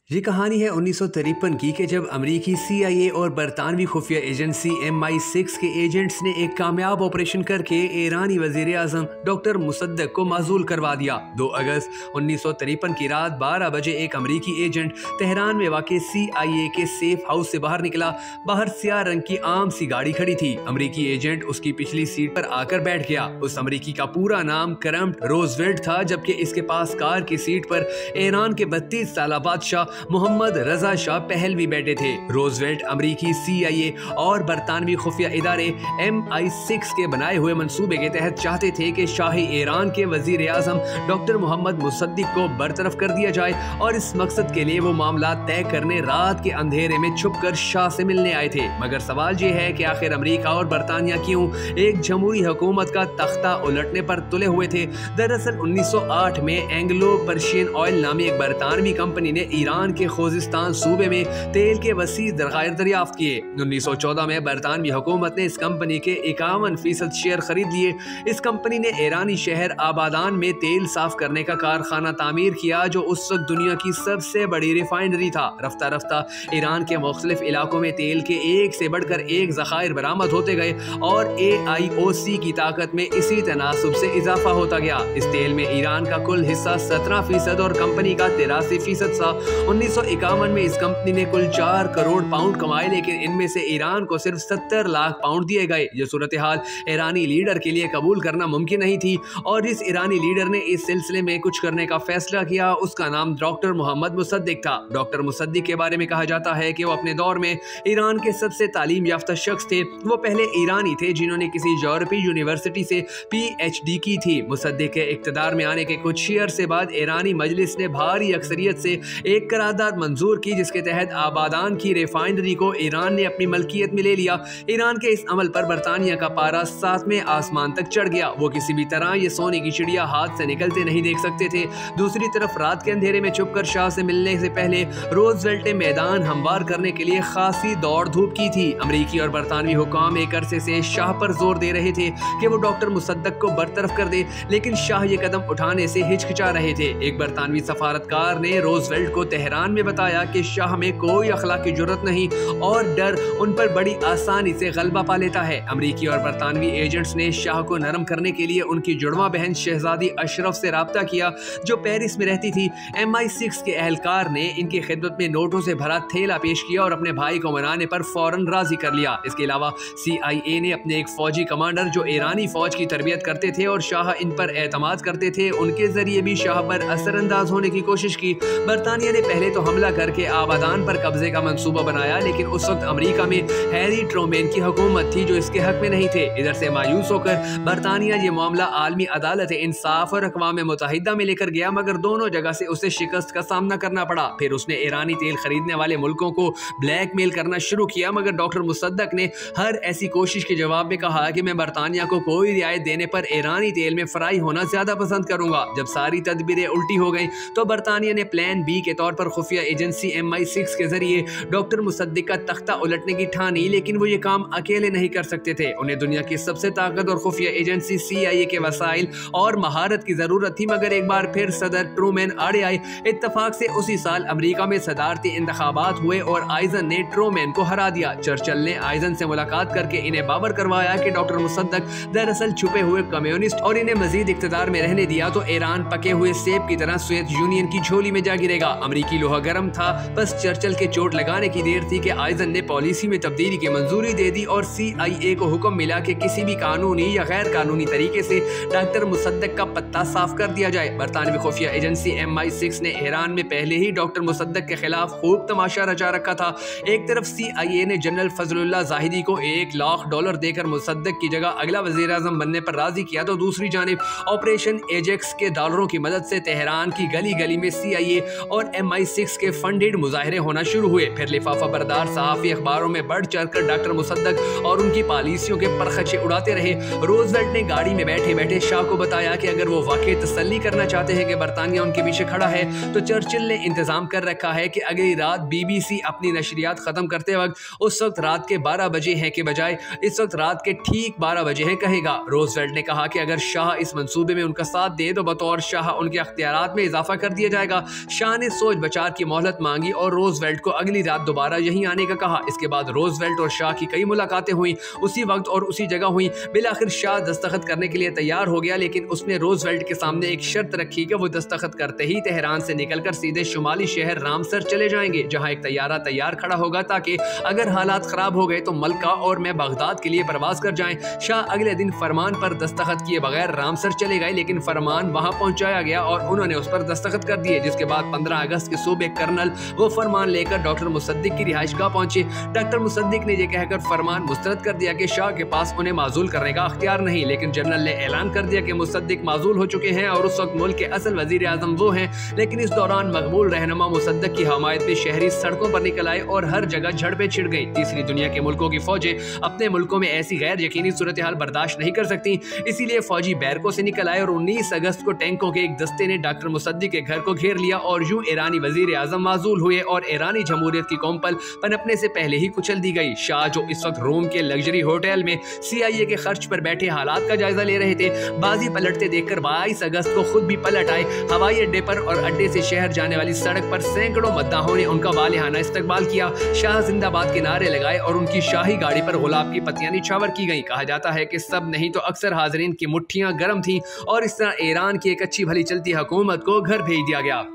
ये कहानी है 1953 की कि जब अमेरिकी CIA और बरतानवी खुफिया एजेंसी MI6 के एजेंट्स ने एक कामयाब ऑपरेशन करके ईरानी वजीर आजम डॉक्टर मुसद्दक को माजूल करवा दिया। 2 अगस्त 1953 की रात 12 बजे एक अमेरिकी एजेंट तेहरान में वाक़े CIA के सेफ हाउस से बाहर निकला। बाहर स्याह रंग की आम सी गाड़ी खड़ी थी। अमेरिकी एजेंट उसकी पिछली सीट पर आकर बैठ गया। उस अमेरिकी का पूरा नाम करम्ट रोजवेल्ट था, जबकि इसके पास कार की सीट पर ईरान के 32 साल बादशाह मोहम्मद रजा शाह पहलवी बैठे थे। रोजवेल्ट अमेरिकी CIA और बरतानवी खुफिया इदारे MI6 के बनाए हुए मंसूबे के तहत चाहते थे कि शाही ईरान के वजीर आजम डॉक्टर मोहम्मद मुसद्दिक को बरतरफ कर दिया जाए, और इस मकसद के लिए वो मामला तय करने रात के अंधेरे में छुपकर शाह से मिलने आए थे। मगर सवाल ये है कि आखिर अमेरिका और बरतानिया क्यों एक जमहूरी हुकूमत का तख्ता उलटने पर तुले हुए थे। दरअसल 1908 में एंग्लो पर्शियन ऑयल नामी एक बरतानवी कंपनी ने ईरान के खोजिस्तान सूबे में तेल के वसी ज़खायर दरियाफ्त किए। 1914 में बरतानवी हुकूमत ने इस कंपनी के 51% शेयर खरीद लिए। इस कंपनी ने ईरानी शहर आबादान में तेल साफ करने का कारखाना तामीर किया, जो उस वक्त दुनिया की सबसे बड़ी रिफाइनरी था। रफ्ता रफ्ता ईरान के मुख्तलिफ इलाकों में तेल के एक से बढ़कर एक ज़खायर बरामद होते गए और AIOC की ताकत में इसी तनासुब से इजाफा होता गया। इस तेल में ईरान का कुल हिस्सा 17% और कंपनी का 83% था। 1951 में इस कंपनी ने कुल 4 करोड़ पाउंड कमाए, लेकिन इनमें से ईरान को सिर्फ 70 लाख पाउंड दिए गए। ये सूरत हाल ईरानी लीडर के लिए कबूल करना मुमकिन नहीं थी, और जिस ईरानी लीडर ने इस सिलसिले में कुछ करने का फैसला किया उसका नाम डॉक्टर मोहम्मद मुसद्दिक था। डॉक्टर मुसद्दिक के बारे में कहा जाता है कि वो अपने दौर में ईरान के सबसे तालीम याफ्ता शख्स थे। वो पहले ईरानी थे जिन्होंने किसी यूरोपीय यूनिवर्सिटी से PhD की थी। मुसद्दिक के इक्तदार में आने के कुछ ही अरसे बाद ईरानी मजलिस ने भारी अक्सरियत से एक करारदाद मंजूर की, जिसके तहत आबादान की रिफाइनरी को ईरान ने अपनी मलकियत में ले लिया। ईरान के इस अमल पर बरतानिया का पारा 7वें आसमान तक चढ़ गया। वो किसी भी तरह ये सोने की चिड़िया हाथ से निकलते नहीं देख सकते थे। दूसरी तरफ रात के अंधेरे में छुपकर शाह से मिलने से पहले रोजवेल्ट ने मैदान हमवार करने के लिए खासी दौड़ धूप की थी। अमेरिकी और बरतानवी हुकाम एक अरसे से शाह पर जोर दे रहे थे कि वो डॉक्टर मुसद्दक को बरतरफ कर दे, लेकिन शाह ये कदम उठाने से हिचकिचा रहे थे। एक बरतानवी सफारतकार ने रोजवेल्ट को तेहरान में बताया कि शाह में कोई अखलाकी जुर्रत नहीं और डर उन पर बड़ी आसानी से गलबा पा लेता है। अमेरिकी और बरतानवी एजेंट्स ने शाह को नरम करने के लिए उनकी जुड़वा बहन शहजादी अशरफ से राब्ता किया, जो पेरिस में रहती थी। MI6 के एहलकार ने इनकी खिदमत में नोटों से भरा थैला पेश किया और अपने भाई को मनाने पर फौरन राजी कर लिया। इसके अलावा CIA ने अपने एक फौजी कमांडर जो ईरानी फौज की तरबियत करते थे और शाह इन पर एतमाद करते थे, उनके जरिए भी शाह पर असरअंदाज होने की कोशिश की। बरतानिया ने पहले तो हमला करके आबादान पर कब्जे का मंसूबा बनाया, लेकिन उस वक्त अमेरिका में हैरी ट्रूमैन की हुकूमत थी जो इसके हक में नहीं थे। इधर से मायूस होकर बरतानिया ये मामला आलमी अदालत इंसाफ और अक़वाम मुत्तहिदा में लेकर गया, मगर दोनों जगह से उसे शिकस्त का सामना करना पड़ा। फिर उसने ईरानी तेल खरीदने वाले मुल्कों को ब्लैकमेल करना शुरू किया, मगर डॉक्टर मुसद्दक ने हर ऐसी कोशिश के जवाब में कहा कि मैं बरतानिया को कोई रियायत देने पर ईरानी तेल में फ्राई होना ज्यादा पसंद करूंगा। जब सारी तदबीरें उल्टी हो गई तो बरतानिया ने प्लान B के तौर पर खुफिया एजेंसी MI6 के जरिए डॉक्टर मुसद्दिक का तख्ता उलटने की ठानी, लेकिन वो ये काम अकेले नहीं कर सकते थे। उन्हें दुनिया की सबसे ताकत और खुफिया एजेंसी CIA के वसाइल और महारत की जरूरत थी। मगर एक बार फिर सदर ट्रूमैन आड़े आए। इत्तफाक से उसी साल अमेरिका में सदारती इंतखाबात हुए और आइजन ने ट्रूमैन को हरा दिया। चर्चिल ने आइजन से मुलाकात करके इन्हें बावर करवाया कि डॉक्टर मुसद्दक दरअसल छुपे हुए कम्युनिस्ट, और इन्हें मजीद इक्तदार में रहने दिया तो ईरान पके हुए सेब की तरह सोवियत यूनियन की झोली में जा गिरेगा। अमेरिकी लोहा गर्म था, बस चर्चिल के चोट लगाने की देर थी कि आइजन ने पॉलिसी में तब्दीली की मंजूरी दे दी और CIA को हुक्म मिला कि किसी भी कानूनी या गैर कानूनी तरीके से डॉक्टर मुसद्दक का पत्ता साफ कर दिया जाए। बरतानवी खुफिया एजेंसी MI6 ने ईरान में पहले ही डॉक्टर मुसद्दक के खिलाफ खूब तमाशा रचा रखा था। एक तरफ CIA ने जनरल फजलुल्लाह जाहिदी को $1 लाख देकर मुसद्दक की जगह अगला वजीर आजम बनने पर राजी किया, तो दूसरी जानिब ऑपरेशन एजेक्स के डॉलरों की मदद से तेहरान की गली गली में CIA और MI6 के फंडेड मुजाहरे होना शुरू हुए। फिर लिफाफा बरदार सहाफी अखबारों में बढ़ चढ़कर डॉक्टर मुसद्दक और उनकी पॉलिसियों के परखचे उड़ाते रहे। रोजवेल्ट ने गाड़ी में बैठे बैठे शाह को बताया कि अगर वो वाकई तसल्ली करना चाहते हैं कि बरतानिया उनके पीछे खड़ा है, तो चर्चिल ने इंतजाम कर रखा है कि अगली रात BBC अपनी नशरियात खत्म करते वक्त उस वक्त रात के 12 बजे हैं के बजाय इस वक्त रात के ठीक 12 बजे है कहेगा। रोजवेल्ट ने कहा कि अगर शाह इस मंसूबे में उनका साथ दे तो बतौर शाह उनके अख्तियारात में इजाफा कर दिया जाएगा। शाह ने सोच बचा प्रचार की मोहलत मांगी और रोजवेल्ट को अगली रात दोबारा यहीं आने का कहा। इसके बाद रोजवेल्ट और शाह की कई मुलाकातें हुई, उसी वक्त और उसी जगह हुई। बिलाखिर शाह दस्तखत करने के लिए तैयार हो गया, लेकिन उसने रोजवेल्ट के सामने एक शर्त रखी कि वो दस्तखत करते ही तेहरान से निकलकर सीधे शुमाली शहर रामसर चले जाएंगे, जहां एक तैयारा तैयार खड़ा होगा ताकि अगर हालात खराब हो गए तो मलका और मैं बगदाद के लिए प्रवास कर जाएं। शाह अगले दिन फरमान पर दस्तखत किए बगैर रामसर चले गए, लेकिन फरमान वहां पहुंचाया गया और उन्होंने उस पर दस्तखत कर दिए, जिसके बाद 15 अगस्त के सुबह कर्नल वो फरमान लेकर डॉक्टर मुसद्दिक की रिहाइशगाह पहुंचे। डॉक्टर मुसद्दिक ने यह कहकर फरमान मुस्तरद कर दिया कि शाह के पास उन्हें माजूल करने का अख्तियार नहीं, लेकिन जनरल ने ऐलान कर दिया कि मुसद्दिक माजूल हो चुके हैं और उस वक्त मुल्क के असल वजीर आजम वो हैं। लेकिन इस दौरान मकबूल रहनुमा मुसद्दिक की हमायत में शहरी सड़कों पर निकल आए और हर जगह झड़पें छिड़ गई। तीसरी दुनिया के मुल्कों की फौजें अपने मुल्कों में ऐसी गैर यकीनी सूरत हाल बर्दाश्त नहीं कर सकती, इसीलिए फौजी बैरकों से निकल आए और 19 अगस्त को टैंकों के एक दस्ते ने डॉक्टर मुसद्दिक के घर को घेर लिया और यूं ईरानी वजीर आजम माजूल हुए और ईरानी जमहूरियत की कौंपल पनपने से पहले ही कुचल दी गई। शाह जो इस वक्त रोम के लग्जरी होटल में CIA के खर्च पर बैठे हालात का जायजा ले रहे थे, बाजी पलटते देखकर 22 अगस्त को खुद भी पलट आए। हवाई अड्डे पर और अड्डे से शहर जाने वाली सड़क पर सैकड़ों मद्दाहों ने उनका वालिहाना इस्तकबाल किया। शाह जिंदाबाद के नारे लगाए और उनकी शाही गाड़ी पर गुलाब की पत्तियां निछावर की गईं। कहा जाता है कि सब नहीं तो अक्सर हाजरीन की मुट्ठियां गर्म थीं और इस तरह ईरान की एक अच्छी भली चलती हुकूमत को घर भेज दिया गया।